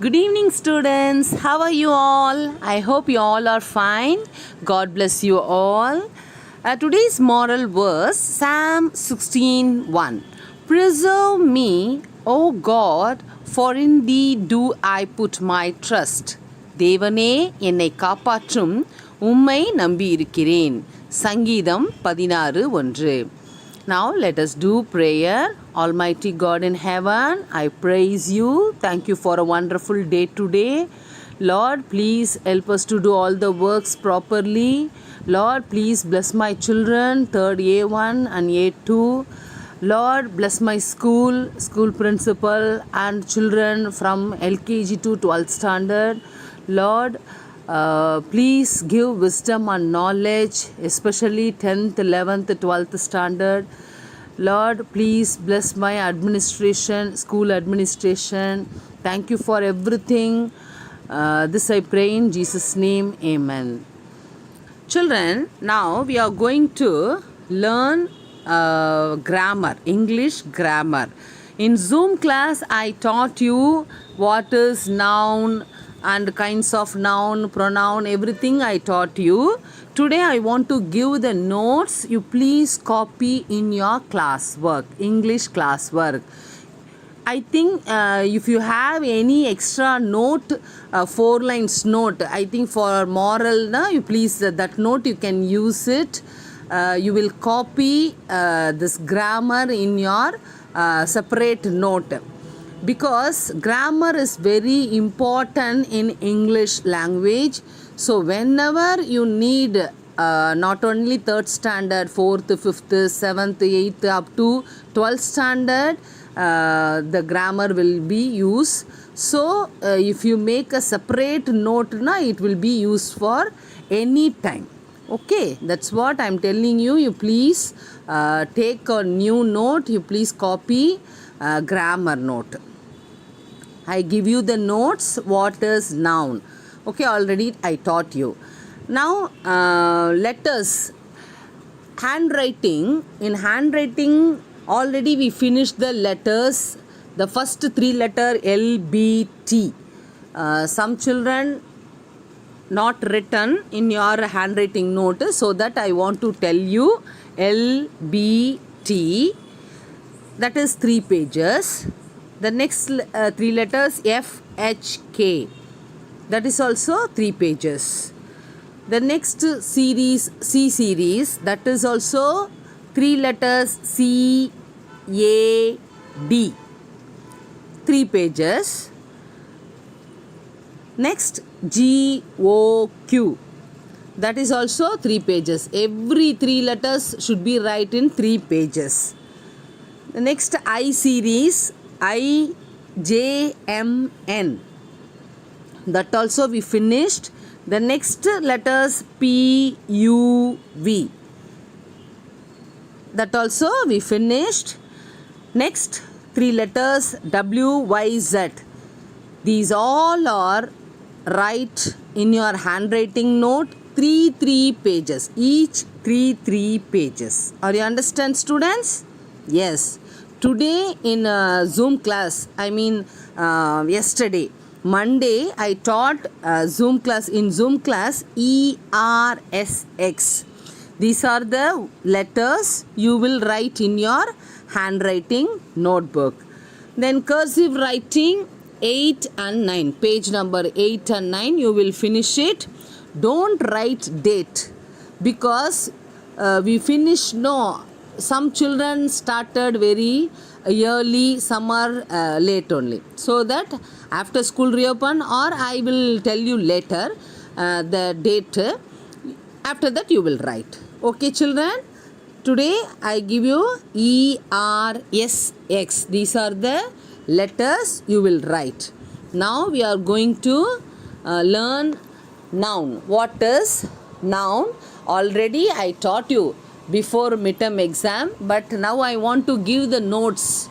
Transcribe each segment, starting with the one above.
Good evening, students. How are you all? I hope you all are fine. God bless you all. Today's moral verse, Psalm 16:1. Preserve me, O God, for in thee do I put my trust. தேவனே என்னை காப்பாற்றும் உம்மை நம்பியிருக்கிறேன். சங்கீதம் 16:1. Now let us do prayer. Almighty God in heaven, I praise you. Thank you for a wonderful day today. Lord, please help us to do all the works properly. Lord, please bless my children, 3rd A1 and A2. Lord, bless my school principal and children from LKG to 12th standard. Lord, please give wisdom and knowledge, especially 10th, 11th, 12th standard. Lord, please bless my administration, school administration. Thank you for everything. This I pray in Jesus' name. Amen. Children, now we are going to learn grammar, English grammar. In Zoom class, I taught you what is noun and kinds of noun, pronoun, everything I taught you. Today I want to give the notes. You please copy in your classwork, English classwork. I think if you have any extra note, 4 lines note, I think for moral, you please that note you can use it. You will copy this grammar in your separate note, because grammar is very important in English language. So whenever you need not only 3rd standard, 4th, 5th, 7th, 8th up to 12th standard, the grammar will be used. So if you make a separate note, it will be used for any time. Okay, that's what I'm telling you. You please take a new note. You please copy grammar note. I give you the notes. What is noun? Okay, already I taught you. Now letters, handwriting. In handwriting, already we finished the letters. The first 3 letter L, B, T. Some children not written in your handwriting note, so that I want to tell you L, B, T. That is 3 pages. The next 3 letters F, H, K. That is also 3 pages. The next series, C series, that is also 3 letters C, A, D. 3 pages. Next G, O, Q. That is also 3 pages. Every 3 letters should be right in 3 pages. The next I series, I, J, M, N. That also we finished. The next letters P, U, V. That also we finished. Next 3 letters W, Y, Z. These all are right in your handwriting note. 3 pages. Each 3 pages. Are you understand, students? Yes. Today in Zoom class, yesterday, Monday, I taught Zoom class. In Zoom class, ERSX. These are the letters you will write in your handwriting notebook. Then cursive writing, 8 and 9. Page number 8 and 9, you will finish it. Don't write date, because we finished, some children started very early, some are late only. So that after school reopen, or I will tell you later the date. After that you will write. Okay, children? Today I give you ERSX. These are the letters you will write. Now we are going to learn noun. What is noun? Already I taught you before midterm exam, but now I want to give the notes,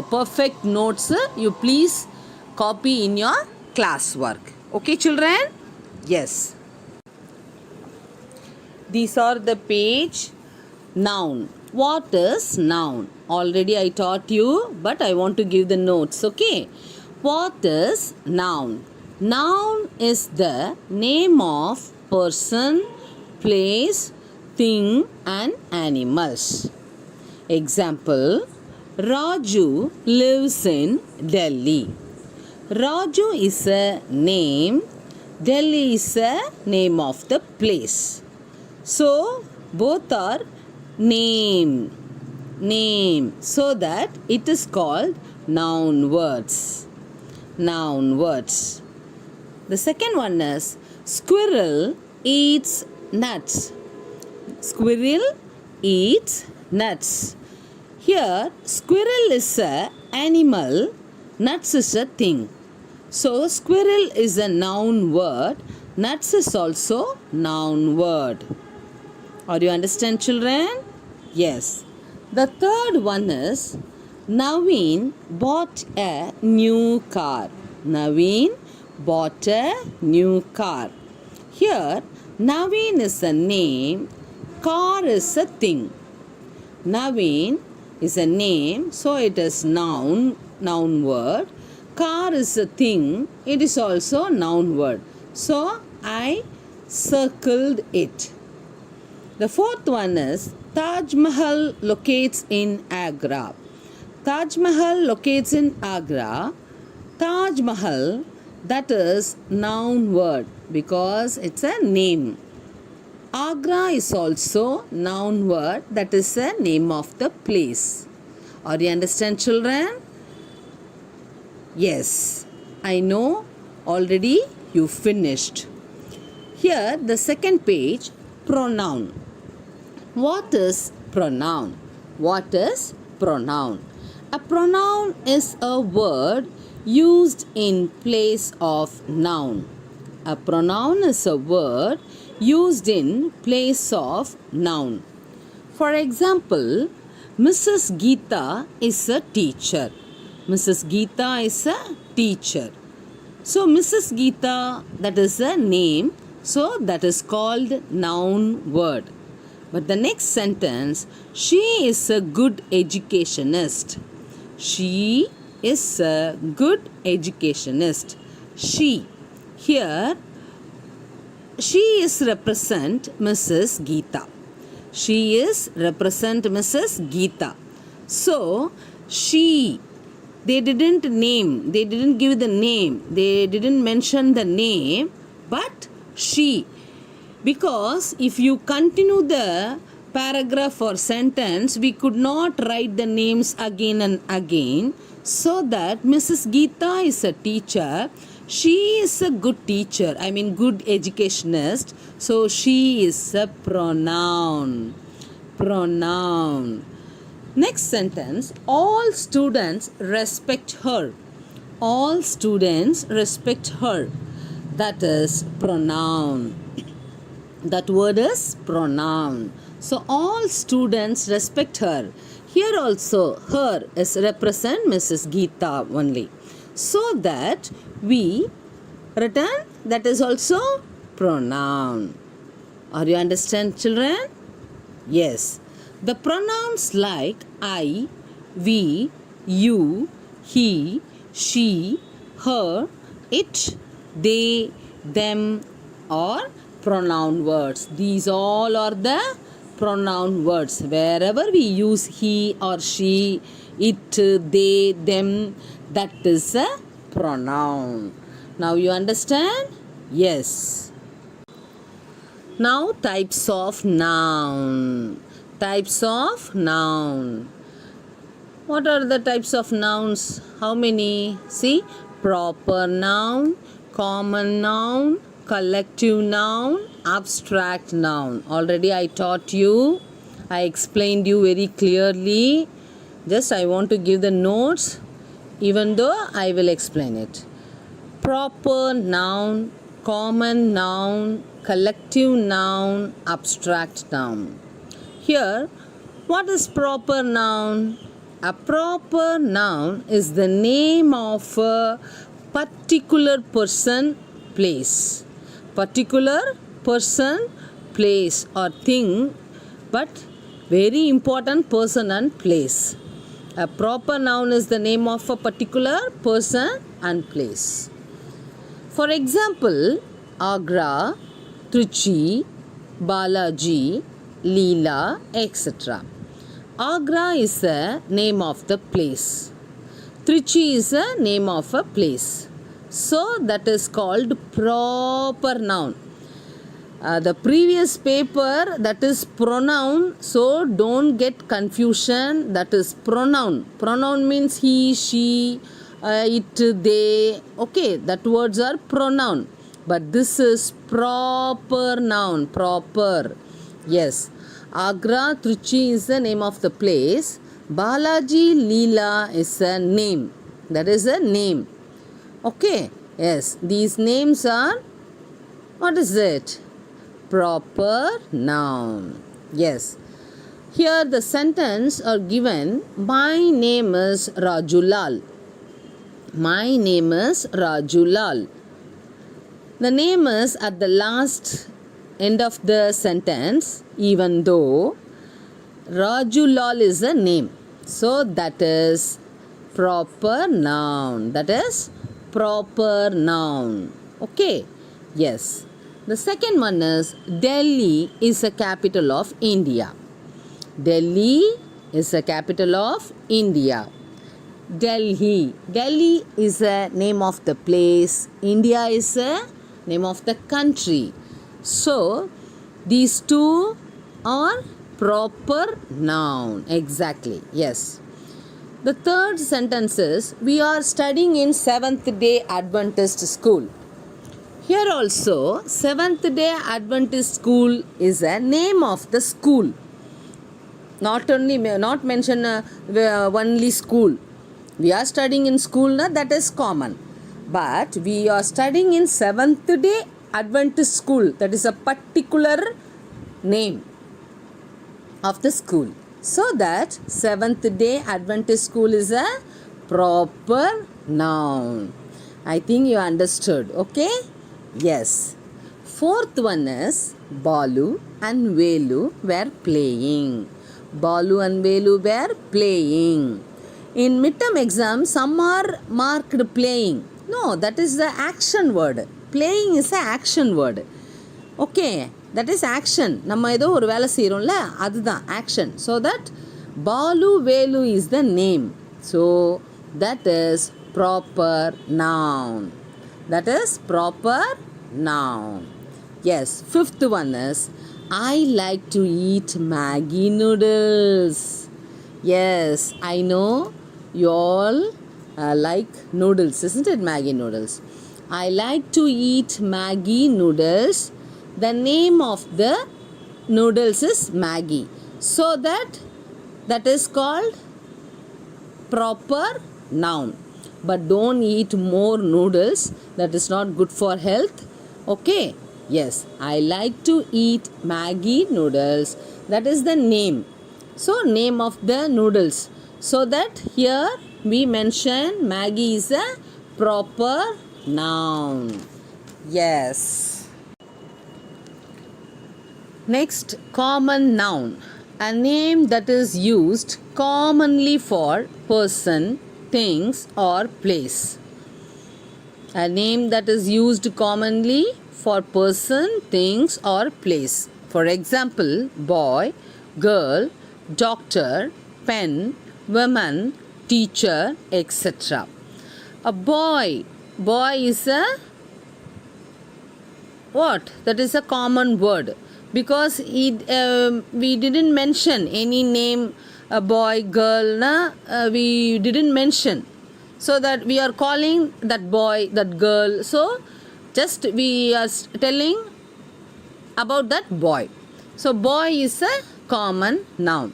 perfect notes. You please copy in your classwork. Okay, children? Yes. These are the page. Noun. What is noun? Already I taught you, but I want to give the notes. Okay. What is noun? Noun is the name of person, place, thing and animals. Example, Raju lives in Delhi. Raju is a name, Delhi is a name of the place. So, both are name, so that it is called noun words. Noun words. The second one is squirrel eats nuts. Squirrel eats nuts. Here, squirrel is a animal, nuts is a thing. So, squirrel is a noun word, nuts is also noun word. Are you understand, children? Yes. The third one is Naveen bought a new car. Naveen bought a new car. Here, Naveen is a name, car is a thing. Naveen is a name, so it is noun word. Car is a thing, it is also noun word. So, I circled it. The fourth one is Taj Mahal locates in Agra. Taj Mahal locates in Agra. Taj Mahal, that is noun word because it's a name. Agra is also noun word, that is a name of the place. Are you understand, children? Yes, I know already you finished. Here the second page, pronoun. What is pronoun? What is pronoun? A pronoun is a word used in place of noun. A pronoun is a word used in place of noun. For example, Mrs. Geeta is a teacher. Mrs. Geeta is a teacher. So, Mrs. Geeta, that is a name. So, that is called noun word. But the next sentence, she is a good educationist. She is a good educationist. She. Here, she is represent Mrs. Geeta. She is represent Mrs. Geeta. So, she. They didn't name. They didn't give the name. They didn't mention the name. But she. Because if you continue the paragraph or sentence, we could not write the names again and again. So that Mrs. Geeta is a teacher. She is a good teacher. Good educationist. So she is a pronoun. Pronoun. Next sentence. All students respect her. All students respect her. That is pronoun. That word is pronoun. So all students respect her. Here also her is represent Mrs. Geeta only. So that we written that is also pronoun. Are you understand, children? Yes. The pronouns like I, we, you, he, she, her, it, they, them are pronoun words. These all are the pronoun words. Wherever we use he or she, it, they, them, that is a pronoun. Now you understand? Yes. Now types of noun. Types of noun. What are the types of nouns? How many? See, proper noun, common noun, collective noun, abstract noun. Already I taught you. I explained you very clearly. Just I want to give the notes, even though I will explain it. Proper noun, common noun, collective noun, abstract noun. Here, what is proper noun? A proper noun is the name of a particular person, place. Particular person, place or thing, but very important person and place. A proper noun is the name of a particular person, and place. For example, Agra, Trichy, Balaji, Leela, etc. Agra is the name of the place. Trichy is the name of a place. So that is called proper noun. The previous paper, that is pronoun, so don't get confusion. That is pronoun. Pronoun means he, she, it, they. Okay, that words are pronoun. But this is proper noun. Proper. Yes. Agra, Trichy is the name of the place. Balaji, Leela is a name. That is a name. Okay. Yes. These names are, what is it? Proper noun. Yes. Here the sentence are given. My name is Rajulal. My name is Rajulal. The name is at the last end of the sentence, even though Rajulal is a name. So that is proper noun. That is proper noun. Okay. Yes. The second one is Delhi is a capital of India. Delhi is a capital of India. Delhi. Delhi is a name of the place. India is a name of the country. So, these two are proper noun. Exactly. Yes. The third sentence is, we are studying in Seventh-day Adventist School. Here also, Seventh-day Adventist School is a name of the school. Not mention only school. We are studying in school, that is common. But we are studying in Seventh-day Adventist School. That is a particular name of the school. So that Seventh-day Adventist School is a proper noun. I think you understood. Okay? Yes. Fourth one is Balu and Velu were playing. Balu and Velu were playing. In midterm exam, some are marked playing. No, that is the action word. Playing is the action word. Okay, that is action. நம்ம ஏதோ ஒரு வேலை செய்கிறோம்ல அதுதான் action. So that Balu Velu is the name. So that is proper noun. That is proper noun. Yes, fifth one is I like to eat Maggi noodles. Yes, I know you all like noodles, isn't it? Maggi noodles. I like to eat Maggi noodles. The name of the noodles is Maggi. So that is called proper noun. But don't eat more noodles. That is not good for health. Okay. Yes. I like to eat Maggi noodles. That is the name. So name of the noodles. So that here we mention Maggi is a proper noun. Yes. Next, common noun. A name that is used commonly for person, things or place. A name that is used commonly for person, things or place. For example, boy, girl, doctor, pen, woman, teacher, etc. A boy. Boy is a what? That is a common word. Because we didn't mention any name, a boy, girl, we didn't mention. So that we are calling that boy, that girl. So just we are telling about that boy. So boy is a common noun.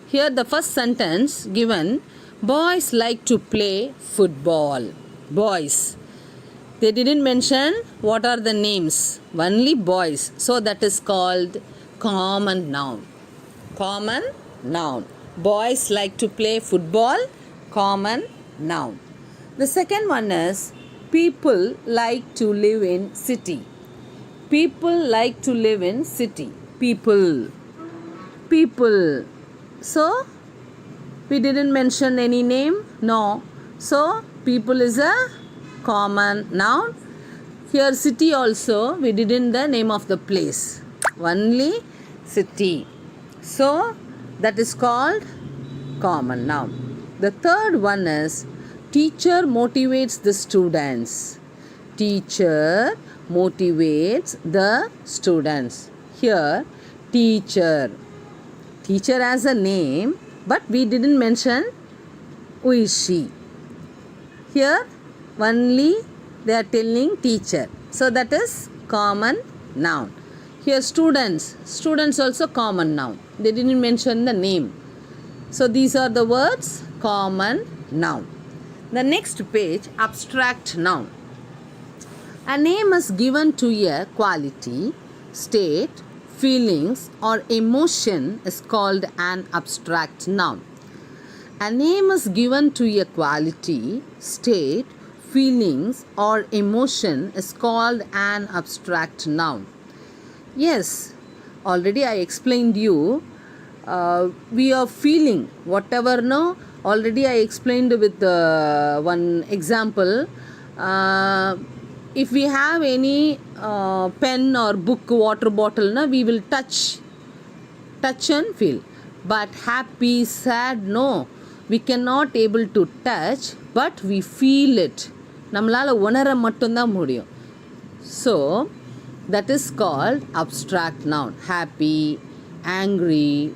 Here the first sentence given, boys like to play football. Boys. They didn't mention what are the names. Only boys. So that is called common noun. Common noun. Boys like to play football. Common noun. The second one is people like to live in city. People like to live in city. People. People. So we didn't mention any name. No. So people is a common noun. Here city also we didn't the name of the place. Only city. So that is called common noun. The third one is teacher motivates the students. Teacher motivates the students. Here teacher. Teacher has a name, but we didn't mention who is she. Here only they are telling teacher. So that is common noun. Here students. Students also common noun. They didn't mention the name. So these are the words common noun. The next page, abstract noun. A name is given to a quality, state, feelings or emotion is called an abstract noun. A name is given to a quality, state, feelings or emotion is called an abstract noun. Yes, already I explained you. We are feeling whatever. No, already I explained with one example. If we have any pen or book, water bottle, na, we will touch and feel. But happy, sad, no, we cannot able to touch, but we feel it. நம்மளால உணர மட்டும்தான் முடியும். So that is called abstract noun. Happy, angry,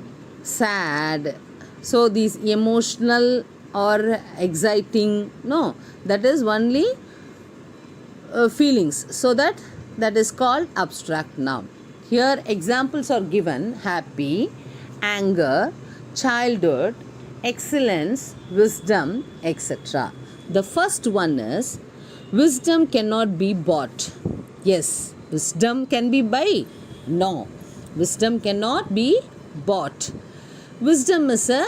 sad. So these emotional or exciting, no, that is only feelings. So that is called abstract noun. Here examples are given: happy, anger, childhood, excellence, wisdom, etc. The first one is wisdom cannot be bought. Yes, wisdom can be buy. No, wisdom cannot be bought. Wisdom is a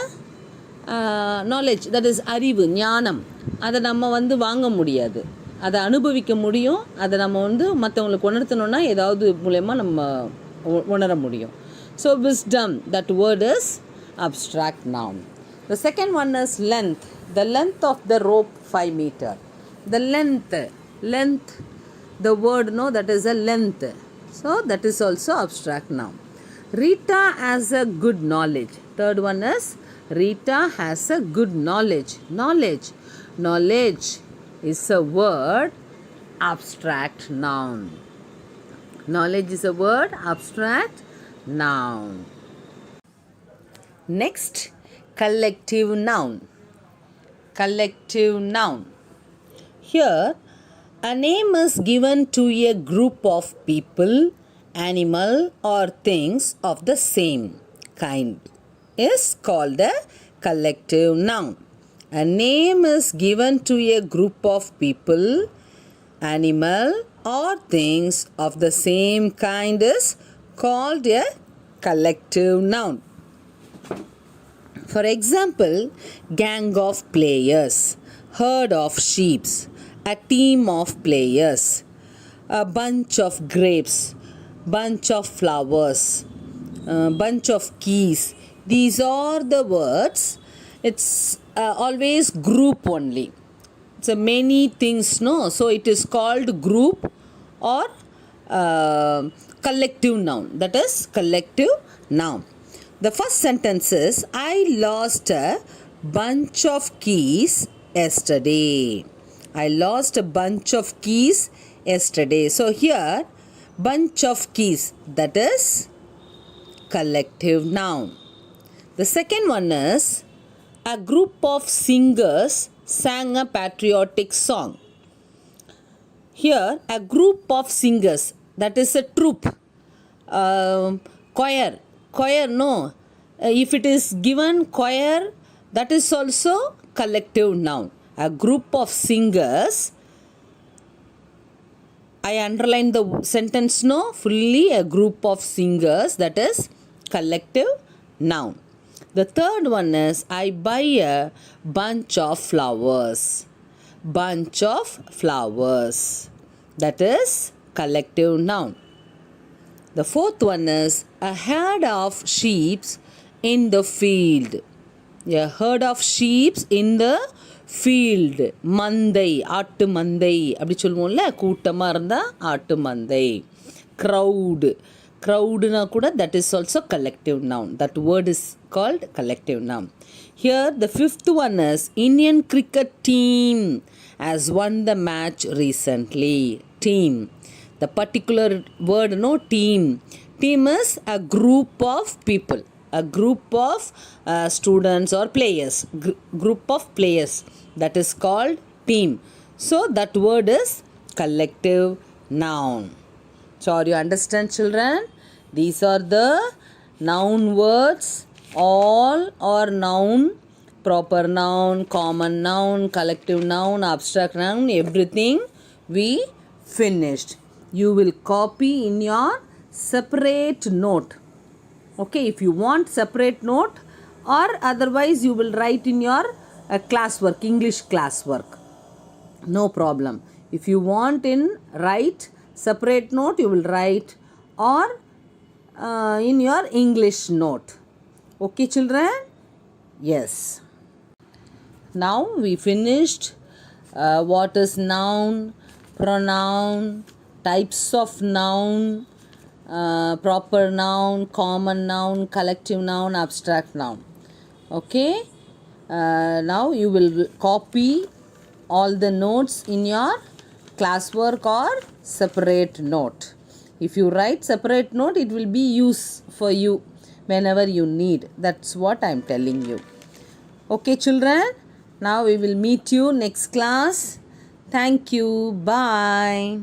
knowledge, that is அறிவு, ஞானம். அதை நம்ம வாங்க முடியாது, அதை அனுபவிக்க முடியும். அதை நம்ம மற்றவங்களுக்கு உணர்த்தணும்னா ஏதாவது மூலயமா நம்ம உணர முடியும். So wisdom, that word is abstract noun. The second one is length. The length of the rope 5 meter. The length, the word, no, that is a length. So that is also abstract noun. Rita has a good knowledge. Third one is Rita has a good knowledge. Knowledge is a word, abstract noun. Knowledge is a word, abstract noun. Next, collective noun. Collective noun. Here, a name is given to a group of people, animal or things of the same kind is called a collective noun. A name is given to a group of people, animal or things of the same kind is called a collective noun. For example, gang of players, herd of sheep, a team of players, a bunch of grapes, bunch of flowers, bunch of keys. These are the words. It's always group only. It's a many things, no? So it is called group or collective noun. That is collective noun. The first sentence is, I lost a bunch of keys yesterday. I lost a bunch of keys yesterday. So here, bunch of keys, that is collective noun. The second one is, a group of singers sang a patriotic song. Here, a group of singers, that is a troop, choir, no. If it is given choir, that is also collective noun. A group of singers. I underline the sentence, no, fully. A group of singers, that is collective noun. The third one is, I buy a bunch of flowers. Bunch of flowers, that is collective noun. The fourth one is, a herd of sheep in the field. A herd of sheep in the field, மந்தை, ஆட்டு மந்தை அப்படி சொல்லுவோம்ல, கூட்டமாக இருந்தால் ஆட்டு மந்தை. Crowd, க்ரௌடுனா கூட that is also collective noun. That word is called collective noun. Here the fifth one is Indian cricket team has won the match recently. Team. The particular word, no, team. Team is a group of people, a group of students or players, group of players. That is called team. So that word is collective noun. So are you understand, children? These are the noun words. All are noun, proper noun, common noun, collective noun, abstract noun, everything we finished. You will copy in your separate note. Okay, if you want separate note, or otherwise you will write in your classwork, English classwork. No problem. If you want in write separate note, you will write, or in your English note. Okay, children? Yes. Now we finished what is noun, pronoun, types of noun, proper noun, common noun, collective noun, abstract noun. Okay? Now you will copy all the notes in your classwork or separate note. If you write separate note, it will be use for you whenever you need. That's what I am telling you. Okay, children? Now we will meet you next class. Thank you. Bye.